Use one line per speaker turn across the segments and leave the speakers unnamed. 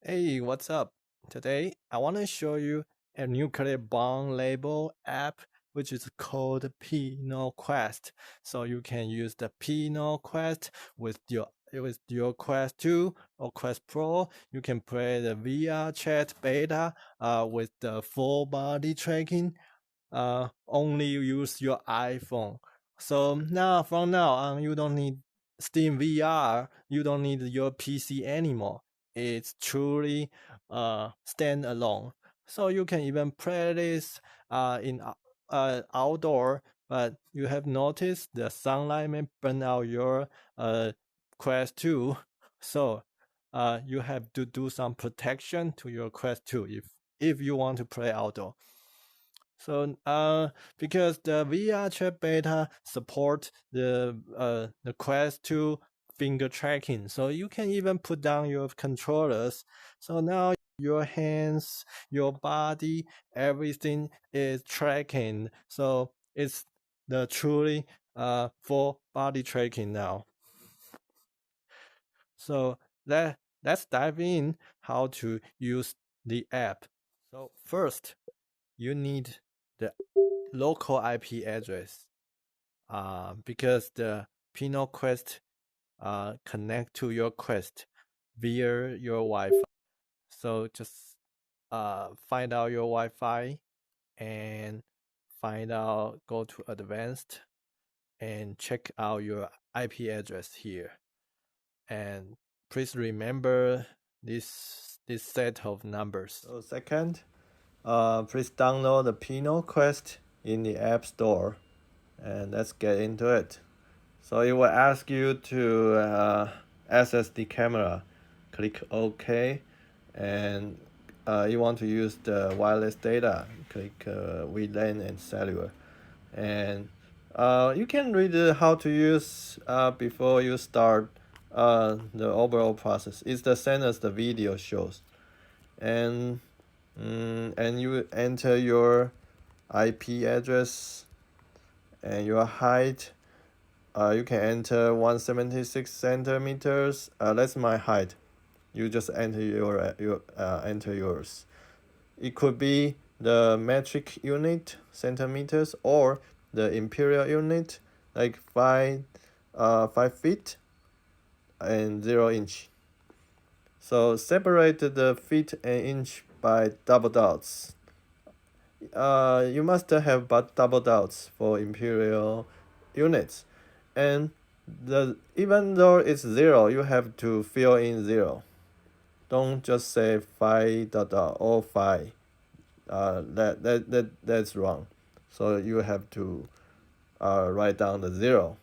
Hey, what's up? Today I want to show you a nuclear bomb label app which is called PinoQuest. So you can use the PinoQuest with your Quest 2 or Quest Pro. You can play the VRChat beta with the full body tracking. Only use your iPhone. So from now on, you don't need Steam VR. You don't need your PC anymore. It's truly standalone. So you can even play this in outdoor. But you have noticed the sunlight may burn out your Quest 2. So you have to do some protection to your Quest 2 if you want to play outdoor. So because the VRChat beta support the Quest 2 finger tracking, so you can even put down your controllers. So now your hands, your body, everything is tracking. So it's the truly full body tracking now. So let's dive in how to use the app. So first, you need the local IP address because the PinoQuest connect to your Quest via your Wi-Fi. So just find out your Wi-Fi and go to advanced and check out your IP address here. And please remember this set of numbers. So second, please download the PinoQuest in the App Store, and let's get into it. So it will ask you to access the camera. Click OK, and you want to use the wireless data. Click WLAN and cellular, and you can read how to use before you start the overall process. It's the same as the video shows, and and you enter your IP address and your height. You can enter 176 centimeters. That's my height. You just enter enter yours. It could be the metric unit centimeters or the imperial unit like 5 feet and 0 inch. So separate the feet and inch by double dots. You must have but double dots for imperial units, and even though it's 0, you have to fill in 0. Don't just say 5 dot dot or 5. That's wrong. So you have to write down the 0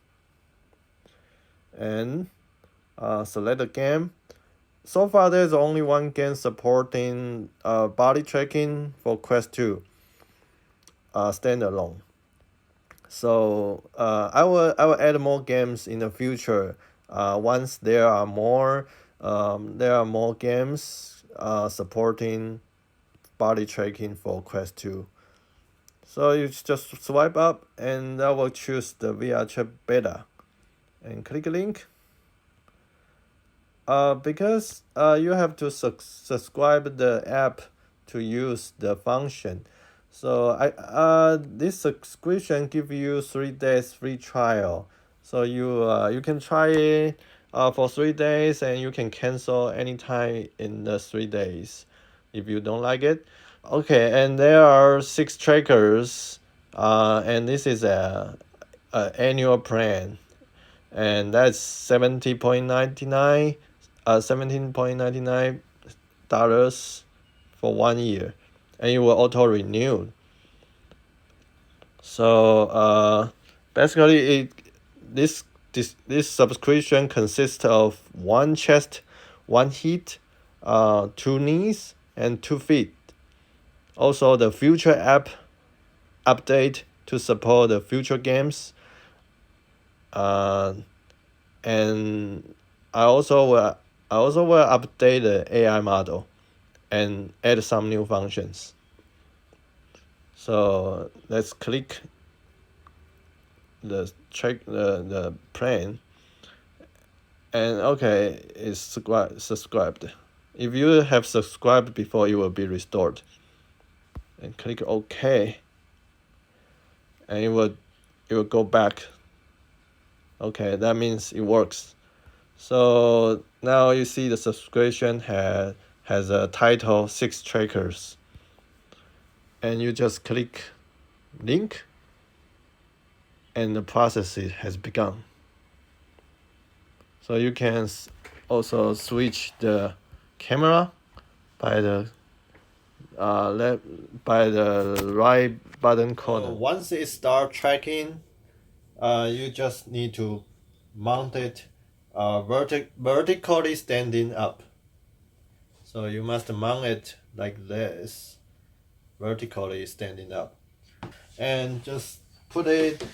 and select the game. So far, there's only one game supporting body tracking for Quest 2, standalone. So I will add more games in the future. Once there are more games supporting body tracking for Quest 2. So you just swipe up and I will choose the VRChat beta and click link. Because you have to subscribe the app to use the function. So this subscription give you 3 days free trial. So you can try it for 3 days and you can cancel anytime in the 3 days if you don't like it. Okay, and there are 6 trackers, and this is a annual plan, and that's $17.99 for 1 year, and it will auto renew. So basically this subscription consists of one chest, one hip, 2 knees and 2 feet. Also the future app update to support the future games, and I also will update the AI model and add some new functions. So let's click the plan, and okay, it's subscribed. if you have subscribed before, it will be restored. And click OK, and it will go back. Okay, that means it works. So now you see the subscription has a title 6 trackers, and you just click link, and the process has begun. So you can also switch the camera by the by the right button corner. So once it starts tracking, you just need to mount it vertically standing up. So you must mount it like this, vertically standing up, and just put it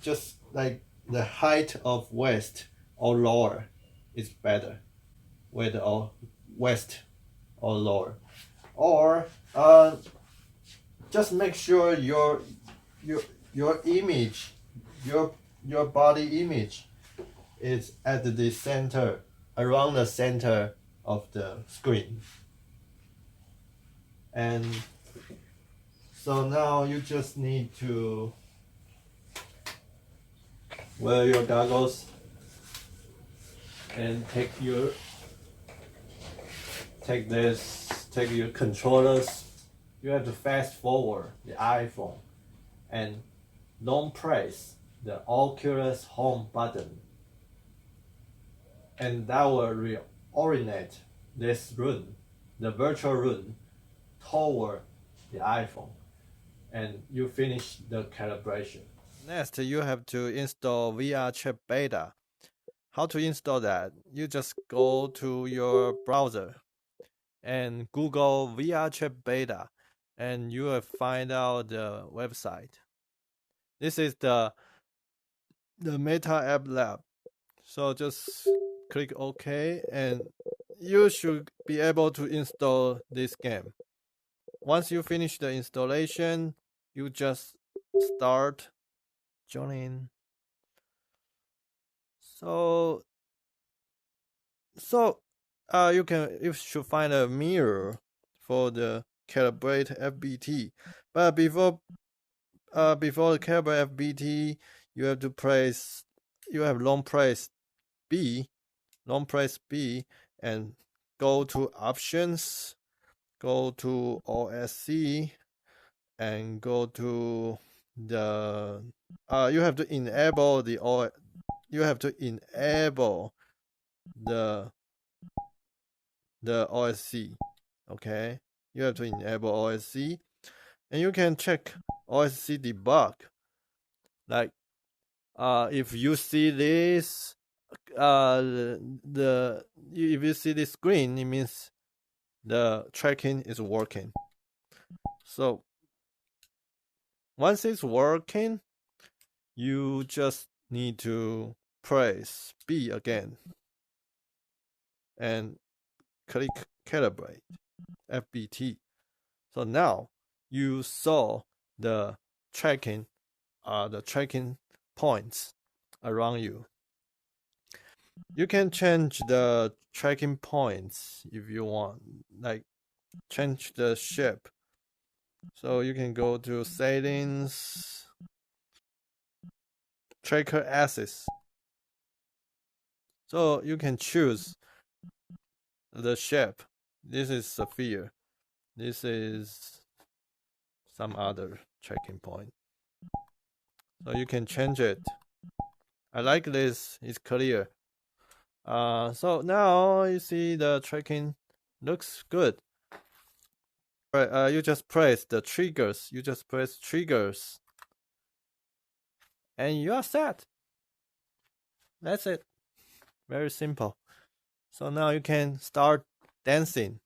just like the height of waist or lower is better, with or waist or lower, or just make sure your image, your body image is at the center, around the center of the screen. And so now you just need to wear your goggles and take your controllers. You have to fast forward the iPhone and long press the Oculus home button, and that will reorient this room, the virtual room, toward the iPhone, and you finish the calibration. Next, you have to install VRChat beta. How to install that? You just go to your browser and Google VRChat beta, and you will find out the website. This is the Meta App Lab. So just click OK, and you should be able to install this game. Once you finish the installation, you just start joining. So you should find a mirror for the calibrate FBT. But before the calibrate FBT, you have long press B, and go to options, go to OSC, and go to the you have to enable the OSC. Okay, you have to enable OSC, and you can check OSC debug. Like if you see this if you see this screen, it means the tracking is working. So once it's working, you just need to press B again and click calibrate FBT. So now you saw the tracking points around you. You can change the tracking points if you want, like change the shape. So you can go to settings, tracker axis. So you can choose the shape. This is sphere. This is some other tracking point. So you can change it. I like this, it's clear. So now you see the tracking looks good. You just press the triggers. And you are set. That's it. Very simple. So now you can start dancing.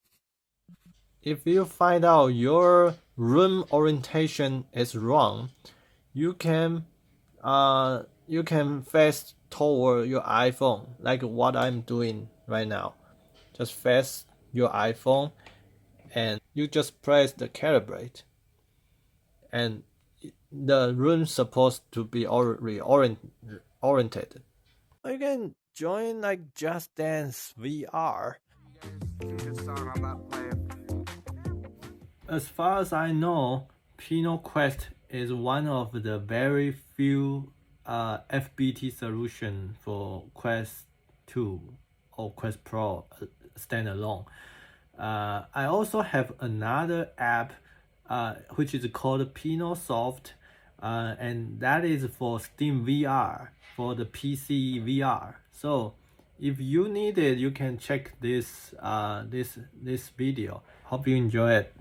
If you find out your room orientation is wrong, you can face toward your iPhone, like what I'm doing right now. Just face your iPhone, and you just press the calibrate, and the room's supposed to be oriented. You can join like Just Dance VR. As far as I know, PinoQuest is one of the very few FBT solution for Quest 2 or Quest Pro standalone. I also have another app which is called PinoSoft, and that is for Steam VR, for the PC VR. So if you need it, you can check this video. Hope you enjoy it.